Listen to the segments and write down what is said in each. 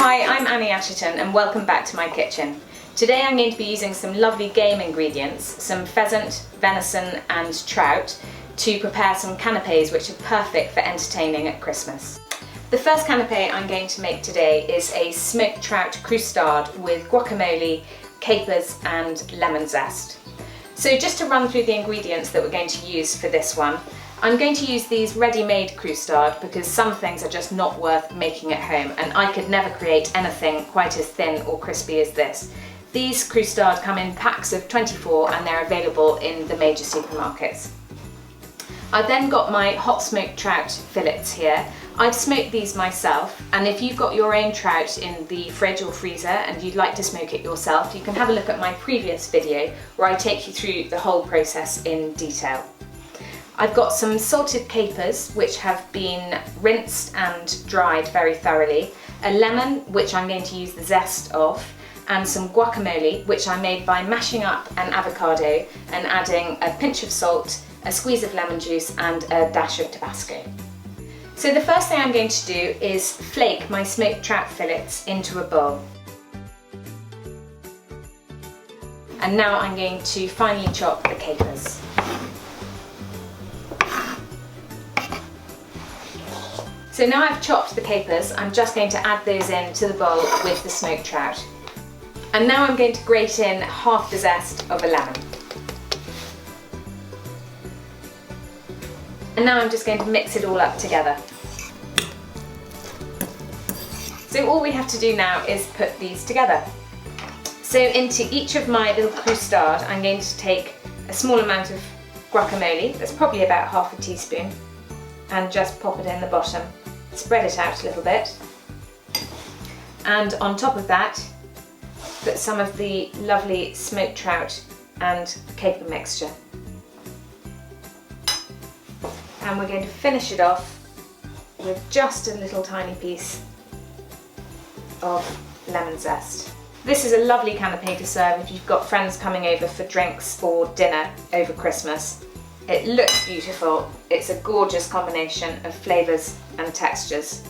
Hi, I'm Assheton and welcome back to my kitchen. Today I'm going to be using some lovely game ingredients, some pheasant, venison and trout, to prepare some canapes which are perfect for entertaining at Christmas. The first canapé I'm going to make today is a smoked trout croustade with guacamole, capers and lemon zest. So just to run through the ingredients that we're going to use for this one, I'm going to use these ready-made croustade because some things are just not worth making at home, and I could never create anything quite as thin or crispy as this. These croustade come in packs of 24 and they're available in the major supermarkets. I've then got my hot smoked trout fillets here. I've smoked these myself, and if you've got your own trout in the fridge or freezer and you'd like to smoke it yourself, you can have a look at my previous video where I take you through the whole process in detail. I've got some salted capers which have been rinsed and dried very thoroughly, a lemon which I'm going to use the zest of, and some guacamole which I made by mashing up an avocado and adding a pinch of salt, a squeeze of lemon juice and a dash of Tabasco. So the first thing I'm going to do is flake my smoked trout fillets into a bowl. And now I'm going to finely chop the capers. So now I've chopped the capers, I'm just going to add those in to the bowl with the smoked trout. And now I'm going to grate in half the zest of a lemon. And now I'm just going to mix it all up together. So all we have to do now is put these together. So into each of my little croustade I'm going to take a small amount of guacamole, that's probably about half a teaspoon, and just pop it in the bottom. Spread it out a little bit. And on top of that, put some of the lovely smoked trout and caper mixture. And we're going to finish it off with just a little tiny piece of lemon zest. This is a lovely canapé to serve if you've got friends coming over for drinks or dinner over Christmas. It looks beautiful, it's a gorgeous combination of flavours and textures.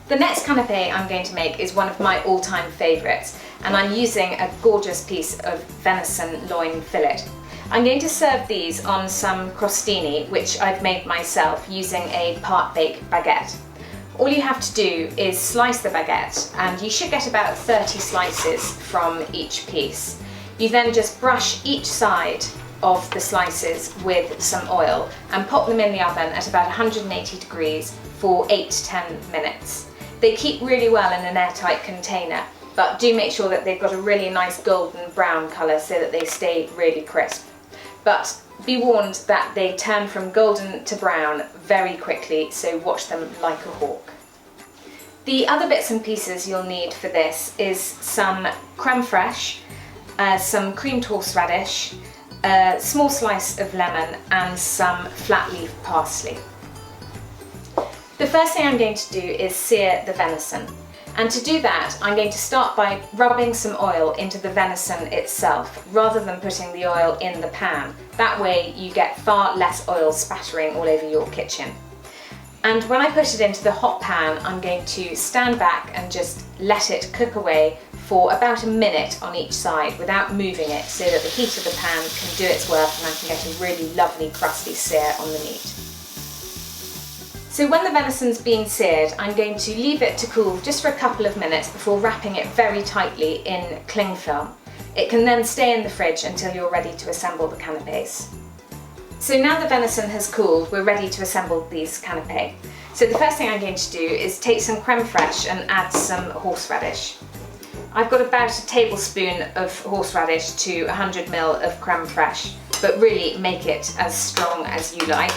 The next canapé I'm going to make is one of my all-time favourites, and I'm using a gorgeous piece of venison loin fillet. I'm going to serve these on some crostini, which I've made myself using a part-baked baguette. All you have to do is slice the baguette, and you should get about 30 slices from each piece. You then just brush each side of the slices with some oil and pop them in the oven at about 180 degrees for 8 to 10 minutes. They keep really well in an airtight container, but do make sure that they've got a really nice golden brown colour so that they stay really crisp. But be warned that they turn from golden to brown very quickly, so watch them like a hawk. The other bits and pieces you'll need for this is some creme fraiche, some creamed horseradish, a small slice of lemon and some flat leaf parsley. The first thing I'm going to do is sear the venison, and to do that I'm going to start by rubbing some oil into the venison itself rather than putting the oil in the pan. That way you get far less oil spattering all over your kitchen. And when I put it into the hot pan I'm going to stand back and just let it cook away for about a minute on each side without moving it, so that the heat of the pan can do its work and I can get a really lovely crusty sear on the meat. So when the venison's been seared, I'm going to leave it to cool just for a couple of minutes before wrapping it very tightly in cling film. It can then stay in the fridge until you're ready to assemble the canapés. So now the venison has cooled, we're ready to assemble these canapés. So the first thing I'm going to do is take some creme fraiche and add some horseradish. I've got about a tablespoon of horseradish to 100 ml of creme fraiche, but really make it as strong as you like.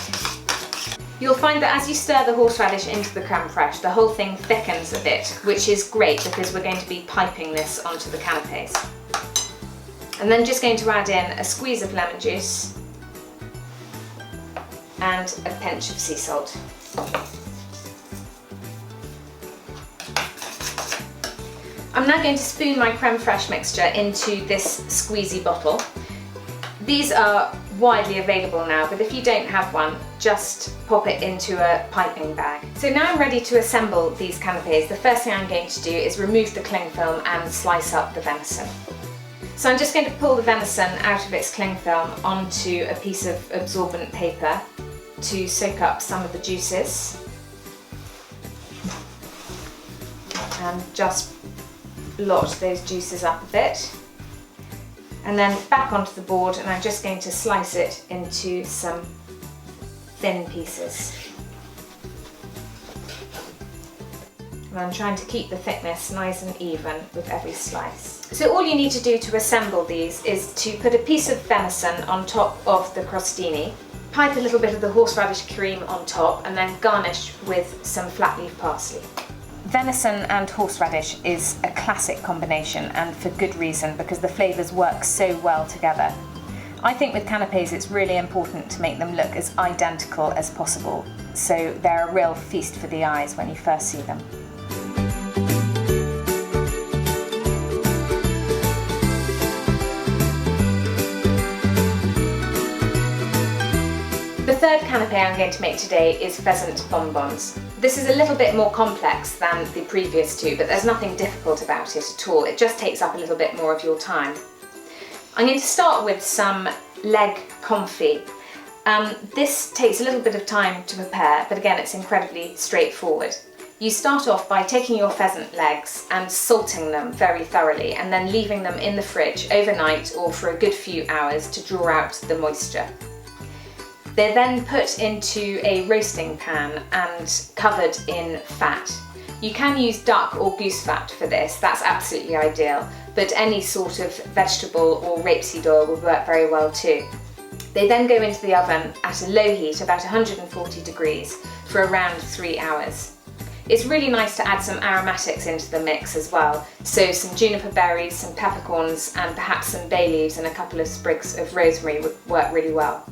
You'll find that as you stir the horseradish into the creme fraiche, the whole thing thickens a bit, which is great because we're going to be piping this onto the canapés. And then just going to add in a squeeze of lemon juice and a pinch of sea salt. I'm now going to spoon my creme fraiche mixture into this squeezy bottle. These are widely available now, but if you don't have one, just pop it into a piping bag. So now I'm ready to assemble these canapes. The first thing I'm going to do is remove the cling film and slice up the venison. So I'm just going to pull the venison out of its cling film onto a piece of absorbent paper to soak up some of the juices. And just blot those juices up a bit. And then back onto the board, and I'm just going to slice it into some thin pieces. And I'm trying to keep the thickness nice and even with every slice. So all you need to do to assemble these is to put a piece of venison on top of the crostini, pipe a little bit of the horseradish cream on top, and then garnish with some flat leaf parsley. Venison and horseradish is a classic combination, and for good reason, because the flavours work so well together. I think with canapes it's really important to make them look as identical as possible, so they're a real feast for the eyes when you first see them. The third canapé I'm going to make today is pheasant bonbons. This is a little bit more complex than the previous two, but there's nothing difficult about it at all. It just takes up a little bit more of your time. I'm going to start with some leg confit. This takes a little bit of time to prepare, but again it's incredibly straightforward. You start off by taking your pheasant legs and salting them very thoroughly, and then leaving them in the fridge overnight or for a good few hours to draw out the moisture. They're then put into a roasting pan and covered in fat. You can use duck or goose fat for this, that's absolutely ideal, but any sort of vegetable or rapeseed oil would work very well too. They then go into the oven at a low heat, about 140 degrees, for around 3 hours. It's really nice to add some aromatics into the mix as well, so some juniper berries, some peppercorns, and perhaps some bay leaves and a couple of sprigs of rosemary would work really well.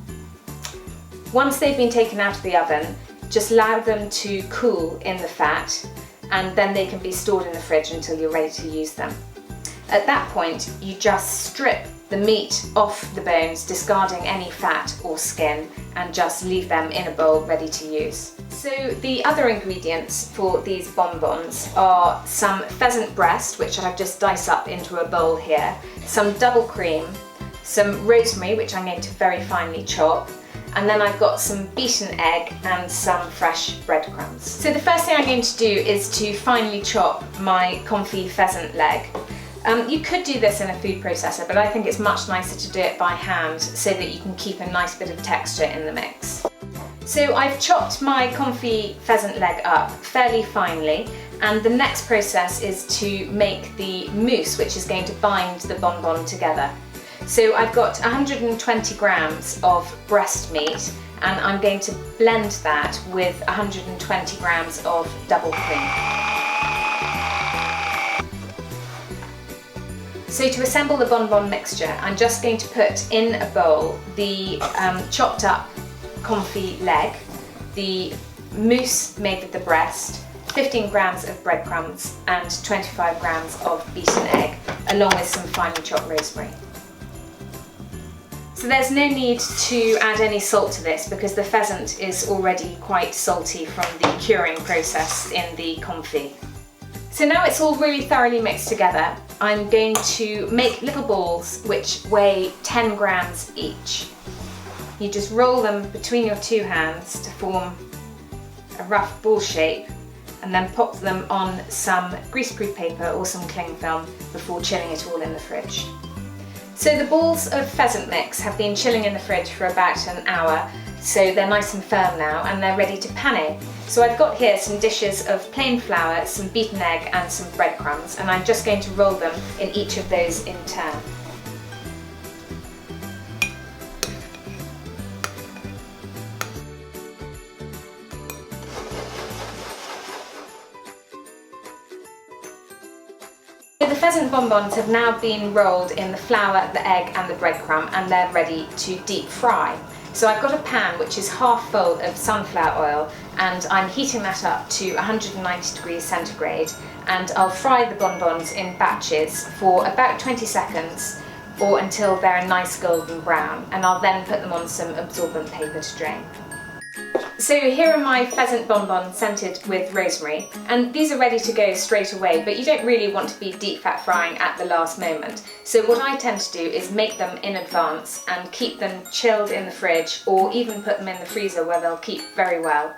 Once they've been taken out of the oven, just allow them to cool in the fat, and then they can be stored in the fridge until you're ready to use them. At that point, you just strip the meat off the bones, discarding any fat or skin, and just leave them in a bowl ready to use. So the other ingredients for these bonbons are some pheasant breast, which I've just diced up into a bowl here, some double cream, some rosemary, which I'm going to very finely chop, and then I've got some beaten egg and some fresh breadcrumbs. So the first thing I'm going to do is to finely chop my confit pheasant leg. You could do this in a food processor, but I think it's much nicer to do it by hand so that you can keep a nice bit of texture in the mix. So I've chopped my confit pheasant leg up fairly finely, and the next process is to make the mousse, which is going to bind the bonbon together. So I've got 120 grams of breast meat, and I'm going to blend that with 120 grams of double cream. So to assemble the bonbon mixture, I'm just going to put in a bowl the chopped up confit leg, the mousse made with the breast, 15 grams of breadcrumbs, and 25 grams of beaten egg, along with some finely chopped rosemary. So there's no need to add any salt to this because the pheasant is already quite salty from the curing process in the confit. So now it's all really thoroughly mixed together, I'm going to make little balls which weigh 10 grams each. You just roll them between your two hands to form a rough ball shape, and then pop them on some greaseproof paper or some cling film before chilling it all in the fridge. So the balls of pheasant mix have been chilling in the fridge for about an hour, so they're nice and firm now and they're ready to pane. So I've got here some dishes of plain flour, some beaten egg and some breadcrumbs, and I'm just going to roll them in each of those in turn. The pheasant bonbons have now been rolled in the flour, the egg and the breadcrumb, and they're ready to deep fry. So I've got a pan which is half full of sunflower oil, and I'm heating that up to 190 degrees centigrade, and I'll fry the bonbons in batches for about 20 seconds or until they're a nice golden brown, and I'll then put them on some absorbent paper to drain. So here are my pheasant bonbons scented with rosemary, and these are ready to go straight away, but you don't really want to be deep fat frying at the last moment. So what I tend to do is make them in advance and keep them chilled in the fridge, or even put them in the freezer where they'll keep very well.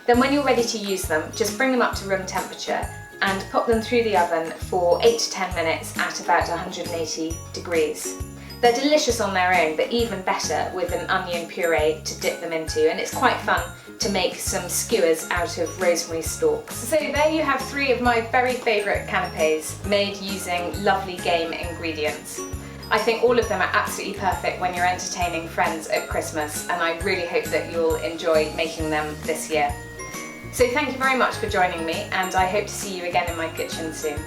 Then when you're ready to use them, just bring them up to room temperature and pop them through the oven for 8 to 10 minutes at about 180 degrees. They're delicious on their own, but even better with an onion puree to dip them into, and it's quite fun to make some skewers out of rosemary stalks. So there you have 3 of my very favourite canapes made using lovely game ingredients. I think all of them are absolutely perfect when you're entertaining friends at Christmas, and I really hope that you'll enjoy making them this year. So thank you very much for joining me, and I hope to see you again in my kitchen soon.